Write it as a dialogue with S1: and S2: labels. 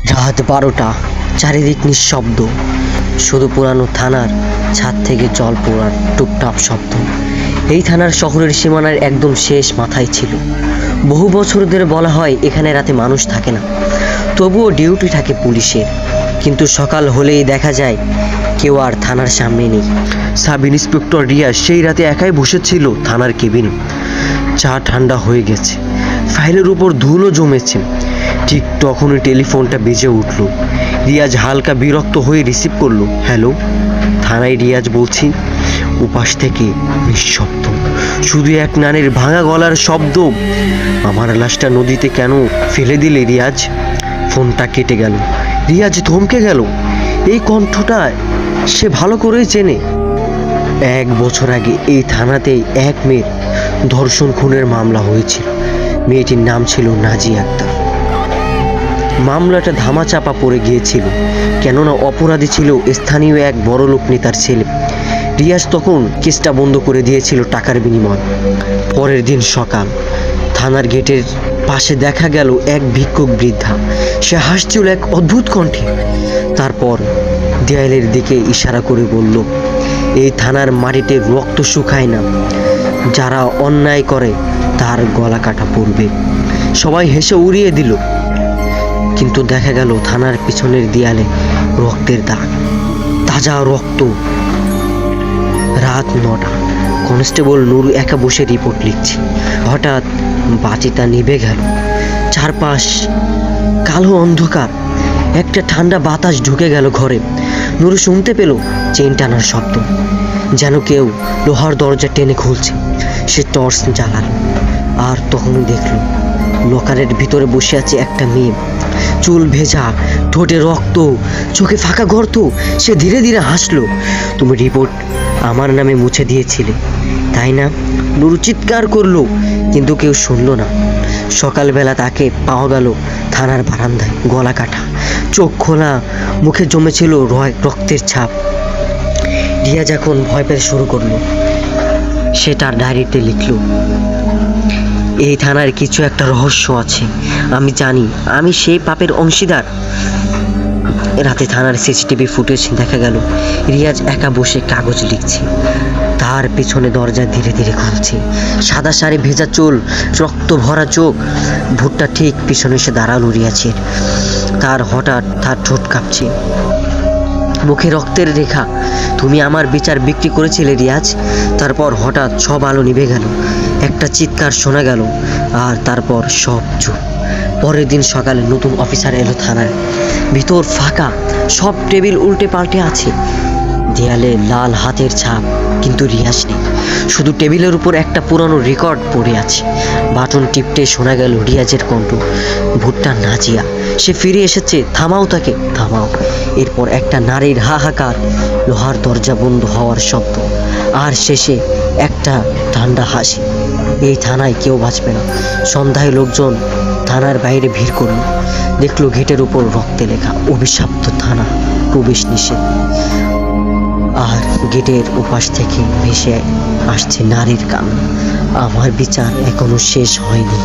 S1: রাত 12টা, চারিদিক নিঃশব্দ, শুধু পুরানো থানার ছাদ থেকে জল পড়ার টুপটাপ শব্দ। এই থানার শহরের সীমানার একদম শেষ মাথায় ছিল। বহু বছর ধরে বলা হয় এখানে রাতে মানুষ থাকে না, তবুও ডিউটি থাকে পুলিশের। কিন্তু সকাল হলেই দেখা যায় কেউ আর থানার সামনে নেই। সাব ইন্সপেক্টর রিয়াজ সেই রাতে একাই বসেছিল থানার কেবিনে। চা ঠান্ডা হয়ে গেছে, ফাইলের উপর ধুলো জমেছে। ঠিক তখনই টেলিফোনটা বেজে উঠল। রিয়াজ হালকা বিরক্ত হয়ে রিসিভ করলো। হ্যালো, থানায় রিয়াজ বলছি। উপাস থেকে নিঃশব্দ, শুধু এক নারীর ভাঙা গলার শব্দ। আমার লাশটা নদীতে কেন ফেলে দিলে রিয়াজ? ফোনটা কেটে গেল। রিয়াজ থমকে গেল। এই কণ্ঠটা সে ভালো করেই চেনে। 1 বছর আগে এই থানাতেই এক মেয়ের ধর্ষণ খুনের মামলা হয়েছিল। মেয়েটির নাম ছিল নাজিয়া আক্তার। মামলাটা ধামাচাপা পড়ে গিয়েছিল, কেননা অপরাধী ছিল স্থানীয় এক বড়লোক নেতার ছেলে। রিয়াজ তখন কেসটা বন্ধ করে দিয়েছিল টাকার বিনিময়। পরের দিন সকাল, থানার গেটের পাশে দেখা গেল এক ভিক্ষুক বৃদ্ধা। সে হাসছিল এক অদ্ভুত কণ্ঠে। তারপর দেয়ালের দিকে ইশারা করে বলল, এই থানার মাটিতে রক্ত শুকায় না, যারা অন্যায় করে তার গলা কাটা পড়বে। সবাই হেসে উড়িয়ে দিল। কিন্তু দেখা গেল থানার পিছনের দেয়ালে রক্তের দাগ, তাজা রক্ত। রাত 9টা, কনস্টেবল নুরু একা বসে রিপোর্ট লিখছে। হঠাৎ বাতিটা নিভে গেল। চারপাশ কালো অন্ধকার। একটা ঠান্ডা বাতাস ঢুকে গেল ঘরে। নুরু শুনতে পেল চেইন টানার শব্দ, যেন কেউ লোহার দরজা টেনে খুলছে। সে টর্চ জ্বালাল, আর তখনই দেখল লকারের ভিতরে বসে আছে একটা মেয়ে। চুল ভেজা, ঠোঁটে রক্ত, চোখে ফাঁকা গর্ত। সে ধীরে ধীরে হাসলো। তুমি রিপোর্ট আমার নামে মুছে দিয়েছিলে, তাই না? নুরু চিৎকার করলো, কিন্তু কেউ শুনলো না। সকালবেলা তাকে পাওয়া গেল থানার বারান্দায়, গলা কাটা, চোখ খোলা, মুখে জমেছিল রক্তের ছাপ। রিয়াজ এখন ভয় পেতে শুরু করলো। সে তার ডায়েরিতে লিখল, এই থানার কিছু একটা রহস্য আছে। আমি জানি আমি সেই পাপের অংশীদার। রাতে থানার সিসিটিভি ফুটেজ দেখা গেল রিয়াজ একা বসে কাগজ লিখছে। তার পিছনে দরজা ধীরে ধীরে খুলছে। সাদা শাড়ি, ভেজা চুল, রক্ত ভরা চোখ। ভুট্টা ঠিক পিছনে এসে দাঁড়ালো রিয়াজের। হঠাৎ তার ঠোঁট কাঁপছে, মুখে রক্তের রেখা। তুমি আমার বিচার বিক্রি করেছিলে রিয়াজ। তারপর হঠাৎ সব আলো নিভে গেল। একটা চিৎকার শোনা গেল, আর তারপর সব চুপ। পরের দিন সকালে নতুন অফিসার এলো থানায়। ভিতর ফাঁকা, সব টেবিল উল্টে পাল্টে আছে। দেয়ালে লাল হাতের ছাপ, কিন্তু রিয়াজ নেই। শুধু টেবিলের উপর একটা পুরানো রেকর্ড পড়ে আছে। বাটন টিপতে শোনা গেল রিয়াজের কণ্ঠ, ভুট্টা নাজিয়া, সে ফিরে এসেছে, থামাও তাকে, থামাও। এরপর একটা নারীর হাহাকার, লোহার দরজা বন্ধ হওয়ার শব্দ, আর শেষে একটা ঠান্ডা হাসি। এই থানায় কেউ বাঁচবে না। সন্ধ্যায় লোকজন থানার বাইরে ভিড় করল। দেখলো গেটের উপর রক্তে লেখা, অভিশপ্ত থানা, প্রবেশ নিষেধ। আর গেটের উপাস থেকে ভেসে আসছে নারীর কান্না, আমার বিচার এখনো শেষ হয়নি।